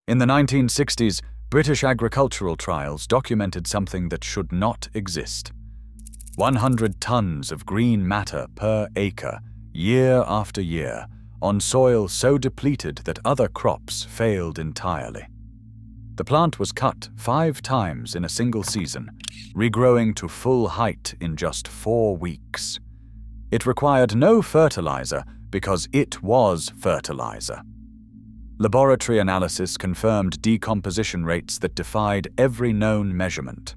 In the 1960s, British agricultural trials documented something that should not exist. 100 tons of green matter per acre, year after year, on soil so depleted that other crops failed entirely. The plant was cut 5 times in a single season, regrowing to full height in just 4 weeks. It required no fertilizer because it was fertilizer. Laboratory analysis confirmed decomposition rates that defied every known measurement.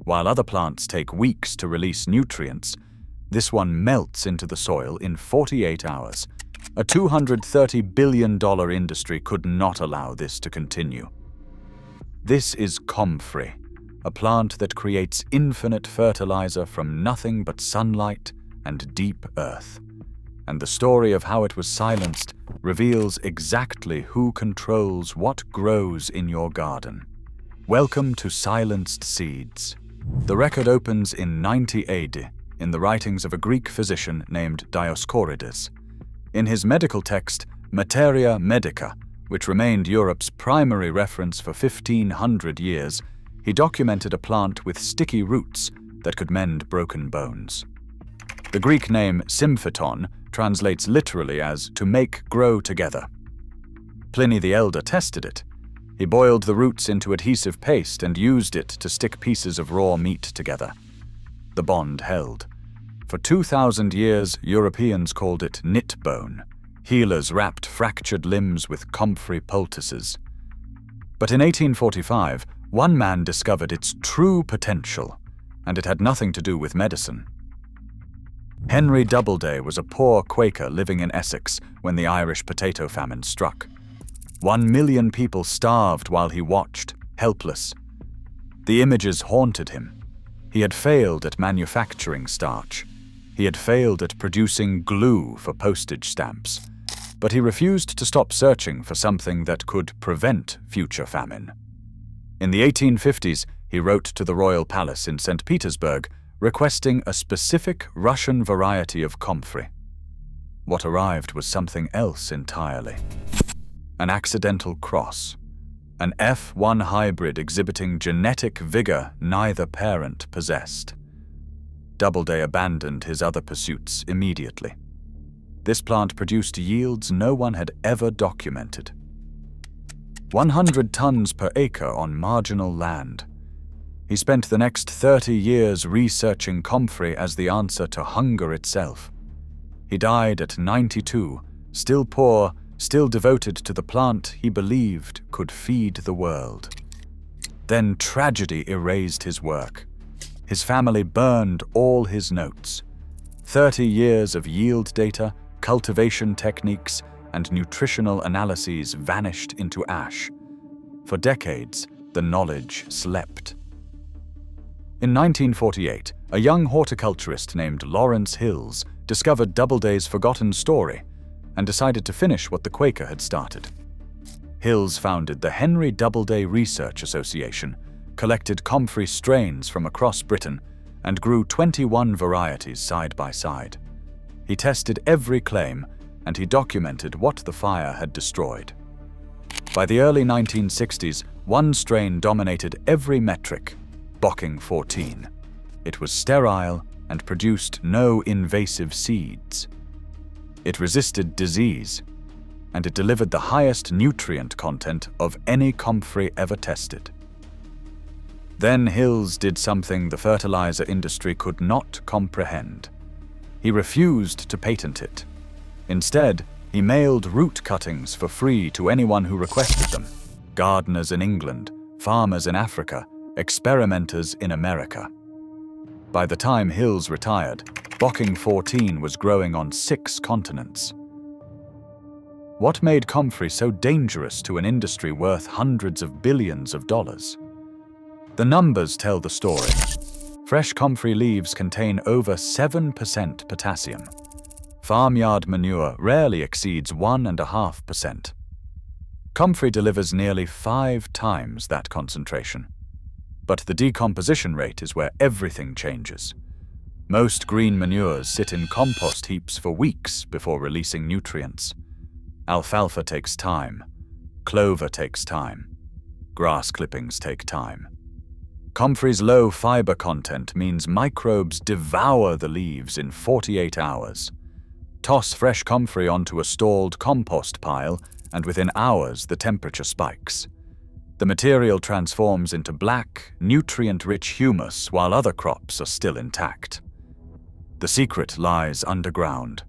While other plants take weeks to release nutrients, this one melts into the soil in 48 hours. A $230 billion industry could not allow this to continue. This is COMFREY, a plant that creates infinite fertilizer from nothing but sunlight and deep earth. And the story of how it was silenced reveals exactly who controls what grows in your garden. Welcome to Silenced Seeds. The record opens in 90 AD in the writings of a Greek physician named Dioscorides. In his medical text, Materia Medica, which remained Europe's primary reference for 1,500 years, he documented a plant with sticky roots that could mend broken bones. The Greek name symphyton translates literally as to make grow together. Pliny the Elder tested it. He boiled the roots into adhesive paste and used it to stick pieces of raw meat together. The bond held. For 2,000 years, Europeans called it knitbone. Healers wrapped fractured limbs with comfrey poultices. But in 1845, one man discovered its true potential, and it had nothing to do with medicine. Henry Doubleday was a poor Quaker living in Essex when the Irish potato famine struck. 1 million people starved while he watched, helpless. The images haunted him. He had failed at manufacturing starch. He had failed at producing glue for postage stamps. But he refused to stop searching for something that could prevent future famine. In the 1850s, he wrote to the royal palace in St. Petersburg requesting a specific Russian variety of comfrey. What arrived was something else entirely. An accidental cross. An F1 hybrid exhibiting genetic vigor neither parent possessed. Doubleday abandoned his other pursuits immediately. This plant produced yields no one had ever documented. 100 tons per acre on marginal land. He spent the next 30 years researching comfrey as the answer to hunger itself. He died at 92, still poor, still devoted to the plant he believed could feed the world. Then tragedy erased his work. His family burned all his notes. 30 years of yield data, cultivation techniques, and nutritional analyses vanished into ash. For decades, the knowledge slept. In 1948, a young horticulturist named Lawrence Hills discovered Doubleday's forgotten story and decided to finish what the Quaker had started. Hills founded the Henry Doubleday Research Association, collected comfrey strains from across Britain, and grew 21 varieties side by side. He tested every claim, and he documented what the fire had destroyed. By the early 1960s, one strain dominated every metric, Bocking 14. It was sterile and produced no invasive seeds. It resisted disease, and it delivered the highest nutrient content of any comfrey ever tested. Then Hills did something the fertilizer industry could not comprehend. He refused to patent it. Instead, he mailed root cuttings for free to anyone who requested them. Gardeners in England, farmers in Africa, experimenters in America. By the time Hills retired, Bocking 14 was growing on 6 continents. What made comfrey so dangerous to an industry worth hundreds of billions of dollars? The numbers tell the story. Fresh comfrey leaves contain over 7% potassium. Farmyard manure rarely exceeds 1.5%. Comfrey delivers nearly 5 times that concentration. But the decomposition rate is where everything changes. Most green manures sit in compost heaps for weeks before releasing nutrients. Alfalfa takes time. Clover takes time. Grass clippings take time. Comfrey's low fiber content means microbes devour the leaves in 48 hours. Toss fresh comfrey onto a stalled compost pile, and within hours the temperature spikes. The material transforms into black, nutrient-rich humus while other crops are still intact. The secret lies underground.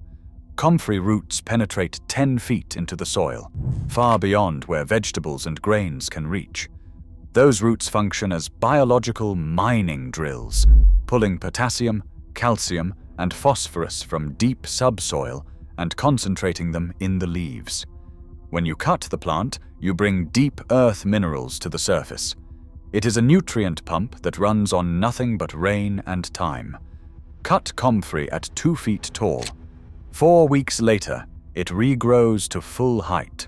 Comfrey roots penetrate 10 feet into the soil, far beyond where vegetables and grains can reach. Those roots function as biological mining drills, pulling potassium, calcium, and phosphorus from deep subsoil and concentrating them in the leaves. When you cut the plant, you bring deep earth minerals to the surface. It is a nutrient pump that runs on nothing but rain and time. Cut comfrey at 2 feet tall. 4 weeks later, it regrows to full height.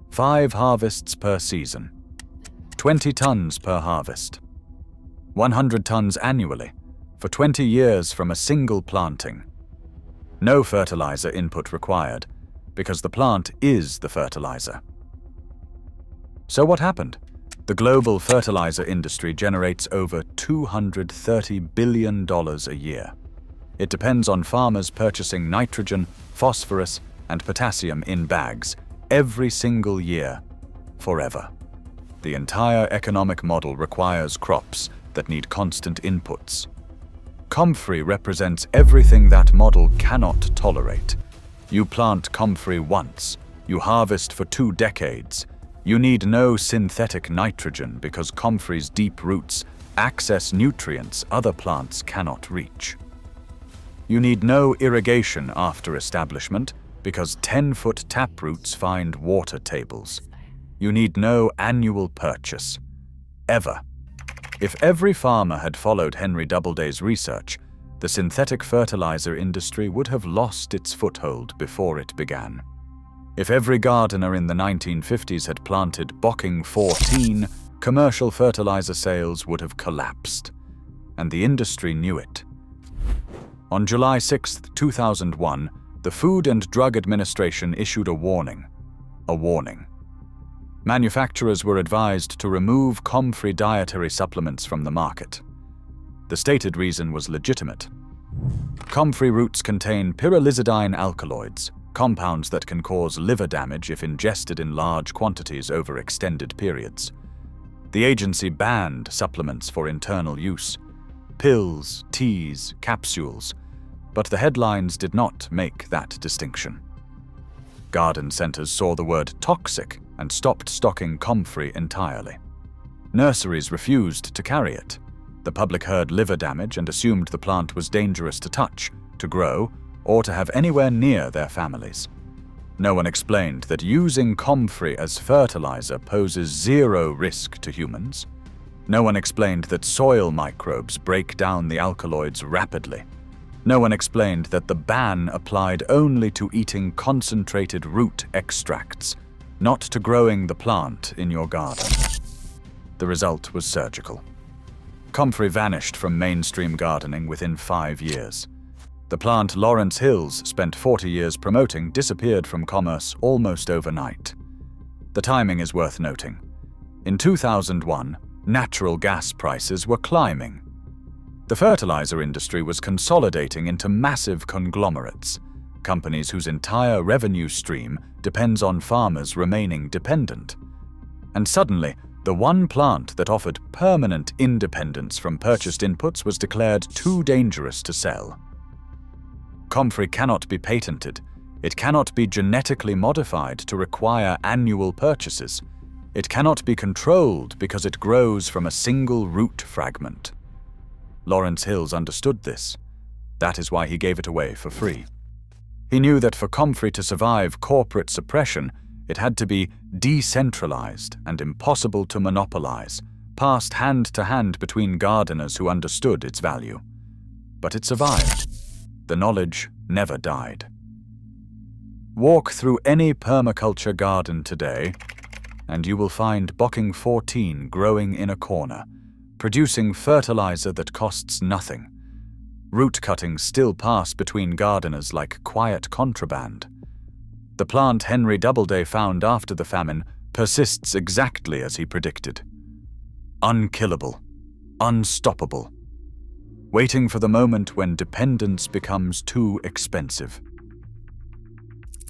5 harvests per season. 20 tons per harvest. 100 tons annually, for 20 years from a single planting. No fertilizer input required, because the plant is the fertilizer. So what happened? The global fertilizer industry generates over $230 billion a year. It depends on farmers purchasing nitrogen, phosphorus, and potassium in bags every single year, forever. The entire economic model requires crops that need constant inputs. Comfrey represents everything that model cannot tolerate. You plant comfrey once, you harvest for 2 decades. You need no synthetic nitrogen because comfrey's deep roots access nutrients other plants cannot reach. You need no irrigation after establishment because 10-foot taproots find water tables. You need no annual purchase. Ever. If every farmer had followed Henry Doubleday's research, the synthetic fertilizer industry would have lost its foothold before it began. If every gardener in the 1950s had planted Bocking 14, commercial fertilizer sales would have collapsed. And the industry knew it. On July 6, 2001, the Food and Drug Administration issued a warning. A warning. Manufacturers were advised to remove comfrey dietary supplements from the market. The stated reason was legitimate. Comfrey roots contain pyrrolizidine alkaloids, compounds that can cause liver damage if ingested in large quantities over extended periods. The agency banned supplements for internal use, pills, teas, capsules, but the headlines did not make that distinction. Garden centers saw the word toxic and stopped stocking comfrey entirely. Nurseries refused to carry it. The public heard liver damage and assumed the plant was dangerous to touch, to grow, or to have anywhere near their families. No one explained that using comfrey as fertilizer poses 0 risk to humans. No one explained that soil microbes break down the alkaloids rapidly. No one explained that the ban applied only to eating concentrated root extracts, not to growing the plant in your garden. The result was surgical. Comfrey vanished from mainstream gardening within 5 years. The plant Lawrence Hills spent 40 years promoting disappeared from commerce almost overnight. The timing is worth noting. In 2001, natural gas prices were climbing. The fertilizer industry was consolidating into massive conglomerates, companies whose entire revenue stream depends on farmers remaining dependent. And suddenly, the one plant that offered permanent independence from purchased inputs was declared too dangerous to sell. Comfrey cannot be patented. It cannot be genetically modified to require annual purchases. It cannot be controlled because it grows from a single root fragment. Lawrence Hills understood this. That is why he gave it away for free. He knew that for comfrey to survive corporate suppression, it had to be decentralized and impossible to monopolize, passed hand to hand between gardeners who understood its value. But it survived. The knowledge never died. Walk through any permaculture garden today, and you will find Bocking 14 growing in a corner, producing fertilizer that costs nothing. Root cuttings still pass between gardeners like quiet contraband. The plant Henry Doubleday found after the famine persists exactly as he predicted. Unkillable, unstoppable, waiting for the moment when dependence becomes too expensive.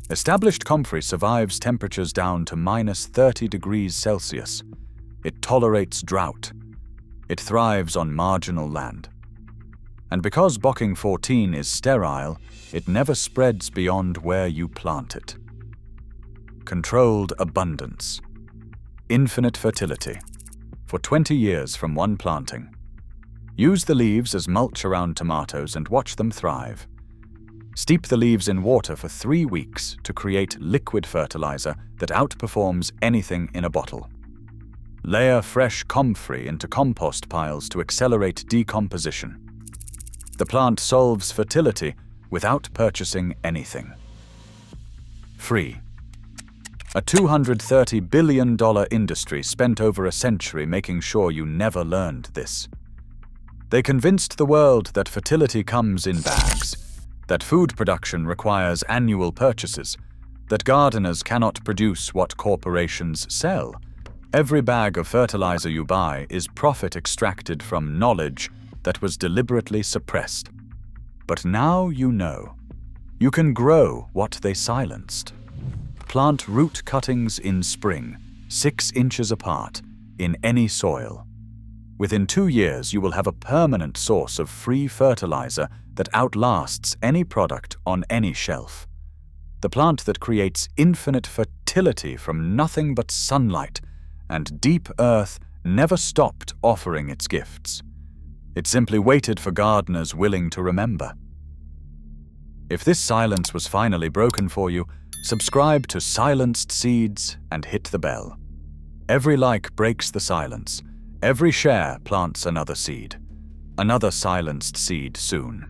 Established comfrey survives temperatures down to -30 degrees Celsius. It tolerates drought. It thrives on marginal land. And because Bocking 14 is sterile, it never spreads beyond where you plant it. Controlled abundance. Infinite fertility. For 20 years from one planting. Use the leaves as mulch around tomatoes and watch them thrive. Steep the leaves in water for 3 weeks to create liquid fertilizer that outperforms anything in a bottle. Layer fresh comfrey into compost piles to accelerate decomposition. The plant solves fertility without purchasing anything. Free. A $230 billion industry spent over a century making sure you never learned this. They convinced the world that fertility comes in bags, that food production requires annual purchases, that gardeners cannot produce what corporations sell. Every bag of fertilizer you buy is profit extracted from knowledge that was deliberately suppressed. But now you know. You can grow what they silenced. Plant root cuttings in spring, 6 inches apart, in any soil. Within 2 years, you will have a permanent source of free fertilizer that outlasts any product on any shelf. The plant that creates infinite fertility from nothing but sunlight and deep earth never stopped offering its gifts. It simply waited for gardeners willing to remember. If this silence was finally broken for you, subscribe to Silenced Seeds and hit the bell. Every like breaks the silence. Every share plants another seed. Another silenced seed soon.